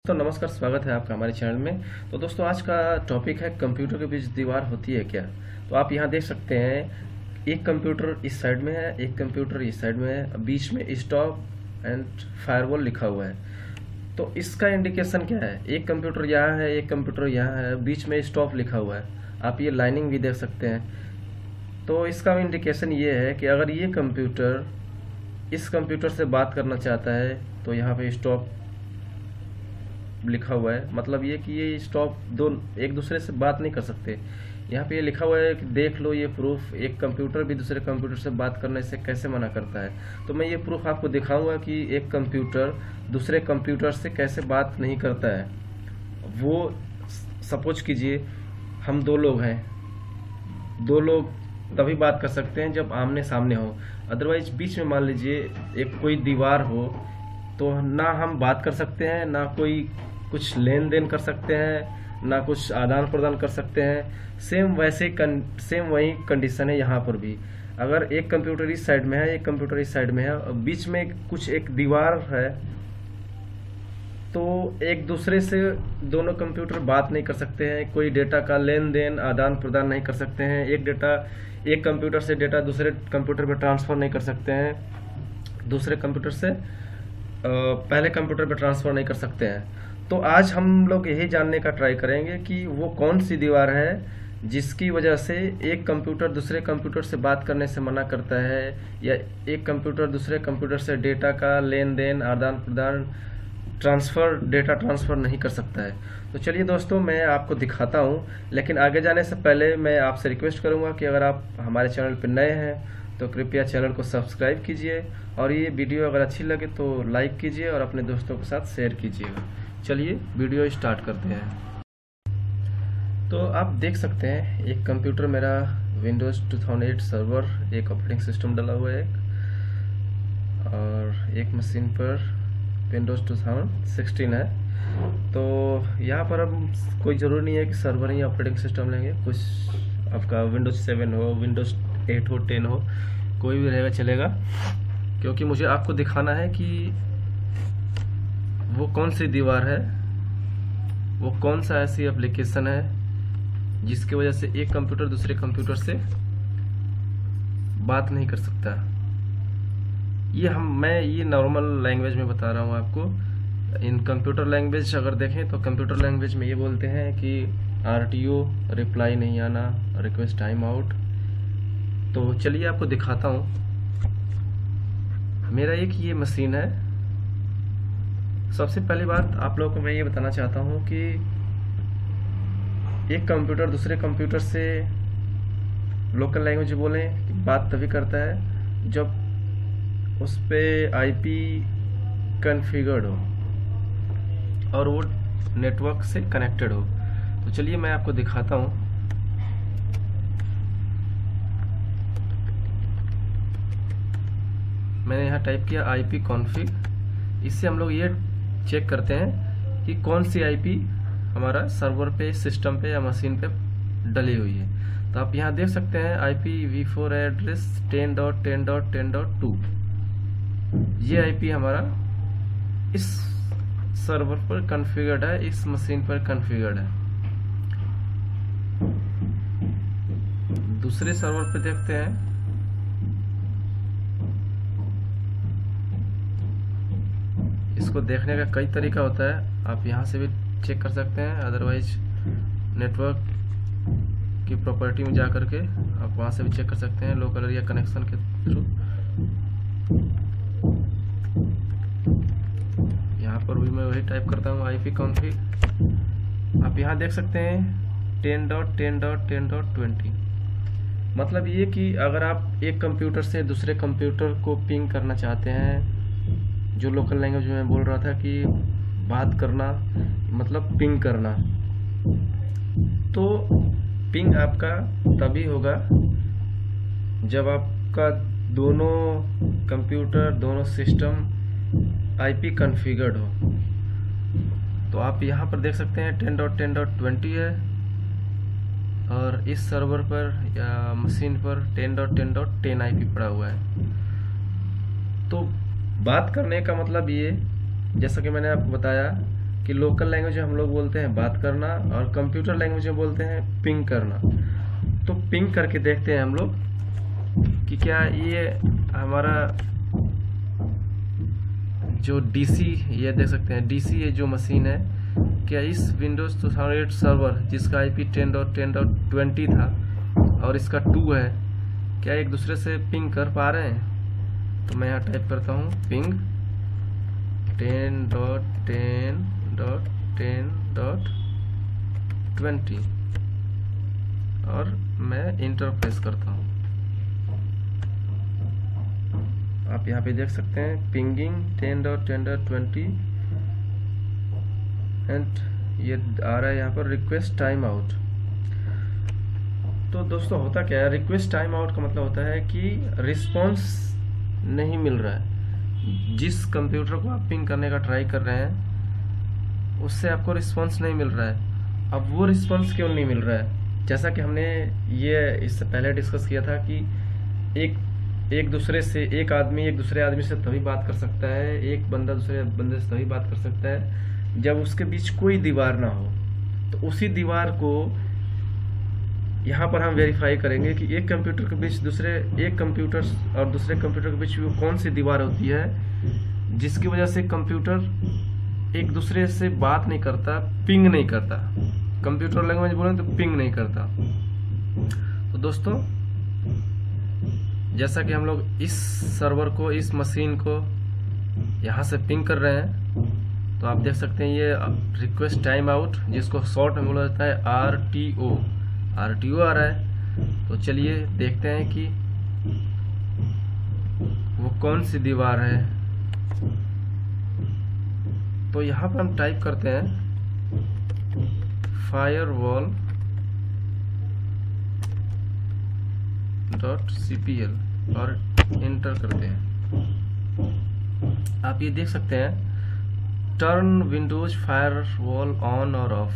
तो नमस्कार, स्वागत है आपका हमारे चैनल में। तो दोस्तों, आज का टॉपिक है कंप्यूटर के बीच दीवार होती है क्या। तो आप यहाँ देख सकते हैं, एक कंप्यूटर इस साइड में है, एक कंप्यूटर इस साइड में है, बीच में स्टॉप एंड फायरवॉल लिखा हुआ है। तो इसका इंडिकेशन क्या है? एक कंप्यूटर यहाँ है, एक कंप्यूटर यहाँ है, बीच में स्टॉप लिखा हुआ है। आप ये लाइनिंग भी देख सकते हैं। तो इसका इंडिकेशन ये है कि अगर ये कंप्यूटर इस कंप्यूटर से बात करना चाहता है तो यहाँ पे स्टॉप लिखा हुआ है। मतलब ये कि ये स्टॉप दो एक दूसरे से बात नहीं कर सकते। यहाँ पे ये लिखा हुआ है कि देख लो ये प्रूफ, एक कंप्यूटर भी दूसरे कंप्यूटर से बात करने से कैसे मना करता है। तो मैं ये प्रूफ आपको दिखाऊंगा कि एक कंप्यूटर दूसरे कंप्यूटर से कैसे बात नहीं करता है। वो सपोज कीजिए हम दो लोग हैं, दो लोग तभी बात कर सकते हैं जब आमने सामने हो। अदरवाइज बीच में मान लीजिए एक कोई दीवार हो तो ना हम बात कर सकते हैं, ना कोई कुछ लेन देन कर सकते हैं, ना कुछ आदान प्रदान कर सकते हैं। सेम वही कंडीशन है यहाँ पर भी। अगर एक कंप्यूटर इस साइड में है, एक कंप्यूटर इस साइड में है और बीच में कुछ एक दीवार है, तो एक दूसरे से दोनों कंप्यूटर बात नहीं कर सकते हैं, कोई डेटा का लेन देन आदान प्रदान नहीं कर सकते हैं। एक कंप्यूटर से डेटा दूसरे कंप्यूटर पर ट्रांसफर नहीं कर सकते हैं, दूसरे कंप्यूटर से पहले कंप्यूटर पे ट्रांसफर नहीं कर सकते हैं। तो आज हम लोग यही जानने का ट्राई करेंगे कि वो कौन सी दीवार है जिसकी वजह से एक कंप्यूटर दूसरे कंप्यूटर से बात करने से मना करता है, या एक कंप्यूटर दूसरे कंप्यूटर से डेटा का लेन देन आदान प्रदान डेटा ट्रांसफ़र नहीं कर सकता है। तो चलिए दोस्तों, मैं आपको दिखाता हूँ। लेकिन आगे जाने से पहले मैं आपसे रिक्वेस्ट करूँगा कि अगर आप हमारे चैनल पर नए हैं तो कृपया चैनल को सब्सक्राइब कीजिए, और ये वीडियो अगर अच्छी लगे तो लाइक कीजिए और अपने दोस्तों के साथ शेयर कीजिएगा। चलिए वीडियो स्टार्ट करते हैं। तो आप देख सकते हैं एक कंप्यूटर मेरा विंडोज़ 2008 सर्वर, एक ऑपरेटिंग सिस्टम डला हुआ है और एक मशीन पर विंडोज़ 2016 है। तो यहाँ पर अब कोई ज़रूरी नहीं है कि सर्वर ही ऑपरेटिंग सिस्टम लेंगे। कुछ आपका विंडोज़ 7 हो, विंडोज़ 8 हो, 10 हो, कोई भी रहेगा चलेगा, क्योंकि मुझे आपको दिखाना है कि वो कौन सी दीवार है, वो कौन सा ऐसी एप्लीकेशन है जिसकी वजह से एक कंप्यूटर दूसरे कंप्यूटर से बात नहीं कर सकता। मैं ये नॉर्मल लैंग्वेज में बता रहा हूँ आपको। इन कंप्यूटर लैंग्वेज अगर देखें तो कंप्यूटर लैंग्वेज में ये बोलते हैं कि RTO रिप्लाई नहीं आना, रिक्वेस्ट टाइम आउट। तो चलिए आपको दिखाता हूँ। मेरा एक ये मशीन है। सबसे पहली बात आप लोगों को मैं ये बताना चाहता हूँ कि एक कंप्यूटर दूसरे कंप्यूटर से लोकल लैंग्वेज बोलें बात तभी करता है जब उस पर IP कॉन्फ़िगर्ड हो और वो नेटवर्क से कनेक्टेड हो। तो चलिए मैं आपको दिखाता हूँ। मैंने यहाँ टाइप किया IP कॉन्फ़िग। इससे हम लोग ये चेक करते हैं कि कौन सी IP हमारा सर्वर पे, सिस्टम पे या मशीन पे डली हुई है। तो आप यहाँ देख सकते हैं IPv4 एड्रेस 10.10.10.2। ये IP हमारा इस सर्वर पर कॉन्फ़िगर्ड है, इस मशीन पर कॉन्फ़िगर्ड है। दूसरे सर्वर पे देखते हैं। इसको देखने का कई तरीका होता है, आप यहाँ से भी चेक कर सकते हैं। अदरवाइज नेटवर्क की प्रॉपर्टी में जा करके आप वहाँ से भी चेक कर सकते हैं, लोकल एरिया कनेक्शन के थ्रू। यहाँ पर भी मैं वही टाइप करता हूँ IP कॉन्फ़िग। आप यहाँ देख सकते हैं 10.10.10.20। मतलब ये कि अगर आप एक कंप्यूटर से दूसरे कंप्यूटर को पिंग करना चाहते हैं, जो लोकल लैंग्वेज में बोल रहा था कि बात करना मतलब पिंग करना, तो पिंग आपका तभी होगा जब आपका दोनों कंप्यूटर, दोनों सिस्टम IP कॉन्फ़िगर्ड हो। तो आप यहाँ पर देख सकते हैं 10.10.20 है और इस सर्वर पर या मशीन पर 10.10.10 IP पड़ा हुआ है। तो बात करने का मतलब ये, जैसा कि मैंने आपको बताया कि लोकल लैंग्वेज में हम लोग बोलते हैं बात करना और कंप्यूटर लैंग्वेज में बोलते हैं पिंग करना। तो पिंग करके देखते हैं हम लोग कि क्या ये हमारा जो डीसी, ये देख सकते हैं डीसी ये जो मशीन है, क्या इस विंडोज 2008 सर्वर जिसका IP 10.10.20 था और इसका 2 है, क्या एक दूसरे से पिंग कर पा रहे हैं? तो मैं यहाँ टाइप करता हूँ पिंग 10.10.10.20 और मैं इंटर प्रेस करता हूँ। आप यहाँ पे देख सकते हैं पिंगिंग 10.10.20 एंड ये आ रहा है यहाँ पर रिक्वेस्ट टाइम आउट। तो दोस्तों होता क्या है, रिक्वेस्ट टाइम आउट का मतलब होता है कि रिस्पॉन्स नहीं मिल रहा है। जिस कंप्यूटर को आप पिंग करने का ट्राई कर रहे हैं उससे आपको रिस्पॉन्स नहीं मिल रहा है। अब वो रिस्पॉन्स क्यों नहीं मिल रहा है? जैसा कि हमने ये इससे पहले डिस्कस किया था कि एक दूसरे से एक दूसरे आदमी से तभी बात कर सकता है, एक बंदा दूसरे बंदे से तभी बात कर सकता है जब उसके बीच कोई दीवार ना हो। तो उसी दीवार को यहाँ पर हम वेरीफाई करेंगे कि एक कंप्यूटर के बीच एक कंप्यूटर और दूसरे कंप्यूटर के बीच वो कौन सी दीवार होती है जिसकी वजह से कंप्यूटर एक दूसरे से बात नहीं करता, पिंग नहीं करता। कंप्यूटर लैंग्वेज बोले तो पिंग नहीं करता। तो दोस्तों जैसा कि हम लोग इस सर्वर को, इस मशीन को यहाँ से पिंग कर रहे हैं, तो आप देख सकते हैं ये रिक्वेस्ट टाइम आउट, जिसको शॉर्ट में बोला जाता है RTO आ रहा है। तो चलिए देखते हैं कि वो कौन सी दीवार है। तो यहाँ पर हम टाइप करते हैं firewall.cpl और इंटर करते हैं। आप ये देख सकते हैं टर्न विंडोज फायरवॉल ऑन और ऑफ।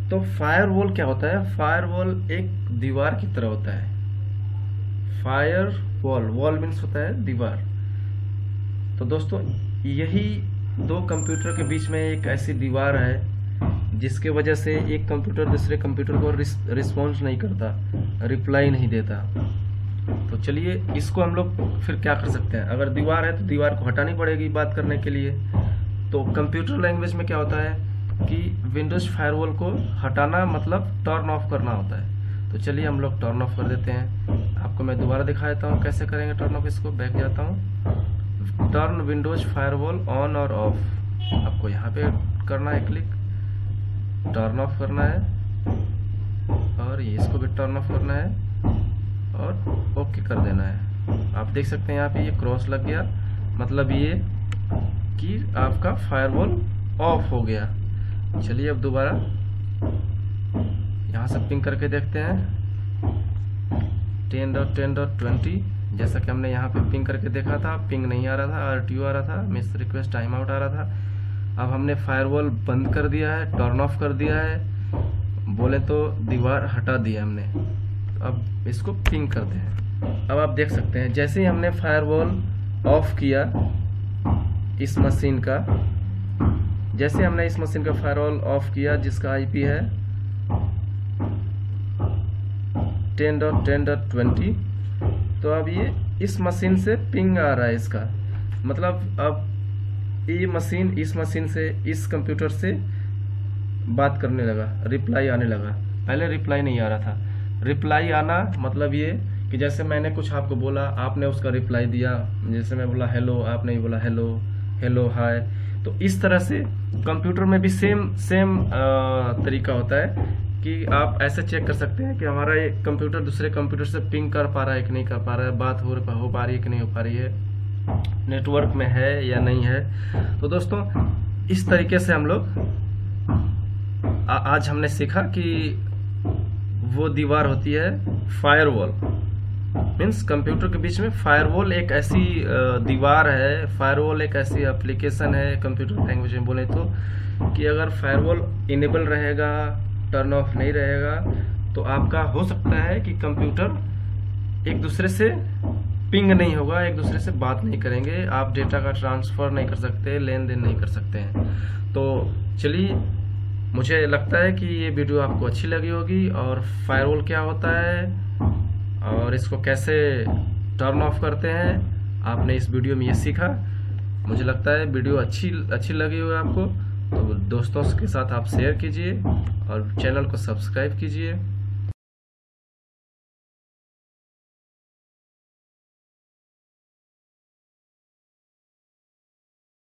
तो फायरवॉल क्या होता है? फायरवॉल एक दीवार की तरह होता है। फायरवॉल, वॉल मीन्स होता है दीवार। तो दोस्तों यही दो कंप्यूटर के बीच में एक ऐसी दीवार है जिसके वजह से एक कंप्यूटर दूसरे कंप्यूटर को रिस्पॉन्स नहीं करता, रिप्लाई नहीं देता। तो चलिए इसको हम लोग फिर क्या कर सकते हैं। अगर दीवार है तो दीवार को हटानी पड़ेगी बात करने के लिए। तो कंप्यूटर लैंग्वेज में क्या होता है कि विंडोज फायरवॉल को हटाना मतलब टर्न ऑफ करना होता है। तो चलिए हम लोग टर्न ऑफ कर देते हैं। आपको मैं दोबारा दिखा देता हूँ कैसे करेंगे टर्न ऑफ। इसको बैक जाता हूँ, टर्न विंडोज फायरवॉल ऑन और ऑफ। आपको यहाँ पे करना है क्लिक, टर्न ऑफ करना है और इसको भी टर्न ऑफ करना है और ओके कर देना है। आप देख सकते हैं यहाँ पे ये क्रॉस लग गया, मतलब ये कि आपका फायरवॉल ऑफ हो गया। चलिए अब दोबारा यहाँ से पिंग करके देखते हैं 10.10.20। जैसा कि हमने यहाँ पे पिंग करके देखा था, पिंग नहीं आ रहा था, RTO आ रहा था, मिस रिक्वेस्ट टाइम आउट आ रहा था। अब हमने फायरवॉल बंद कर दिया है, टर्न ऑफ कर दिया है, बोले तो दीवार हटा दिया हमने। अब इसको पिंग करते हैं। अब आप देख सकते हैं जैसे ही हमने फायरवॉल ऑफ किया इस मशीन का, जैसे हमने इस मशीन का फायरवॉल ऑफ किया जिसका IP है 10.10.20, तो अब ये इस मशीन से पिंग आ रहा है इसका। मतलब अब ये मशीन इस मशीन से, इस कंप्यूटर से बात करने लगा, रिप्लाई आने लगा। पहले रिप्लाई नहीं आ रहा था। रिप्लाई आना मतलब ये कि जैसे मैंने कुछ आपको बोला, आपने उसका रिप्लाई दिया। जैसे मैं बोला हेलो, आपने भी बोला हेलो, हेलो हाय। तो इस तरह से कंप्यूटर में भी सेम तरीका होता है कि आप ऐसे चेक कर सकते हैं कि हमारा ये कंप्यूटर दूसरे कंप्यूटर से पिंग कर पा रहा है कि नहीं कर पा रहा है, बात हो पा रही है कि नहीं हो पा रही है, नेटवर्क में है या नहीं है। तो दोस्तों इस तरीके से हम लोग आज हमने सीखा कि वो दीवार होती है फायरवॉल। मीन्स कंप्यूटर के बीच में फायरवॉल एक ऐसी दीवार है, फायरवॉल एक ऐसी एप्लीकेशन है कंप्यूटर लैंग्वेज में बोले तो, कि अगर फायरवॉल इनेबल रहेगा, टर्न ऑफ नहीं रहेगा, तो आपका हो सकता है कि कंप्यूटर एक दूसरे से पिंग नहीं होगा, एक दूसरे से बात नहीं करेंगे, आप डेटा का ट्रांसफर नहीं कर सकते, लेन देन नहीं कर सकते हैं। तो चलिए, मुझे लगता है कि ये वीडियो आपको अच्छी लगी होगी, और फायरवॉल क्या होता है और इसको कैसे टर्न ऑफ करते हैं आपने इस वीडियो में ये सीखा। मुझे लगता है वीडियो अच्छी लगी होगी आपको, तो दोस्तों के साथ आप शेयर कीजिए और चैनल को सब्सक्राइब कीजिए।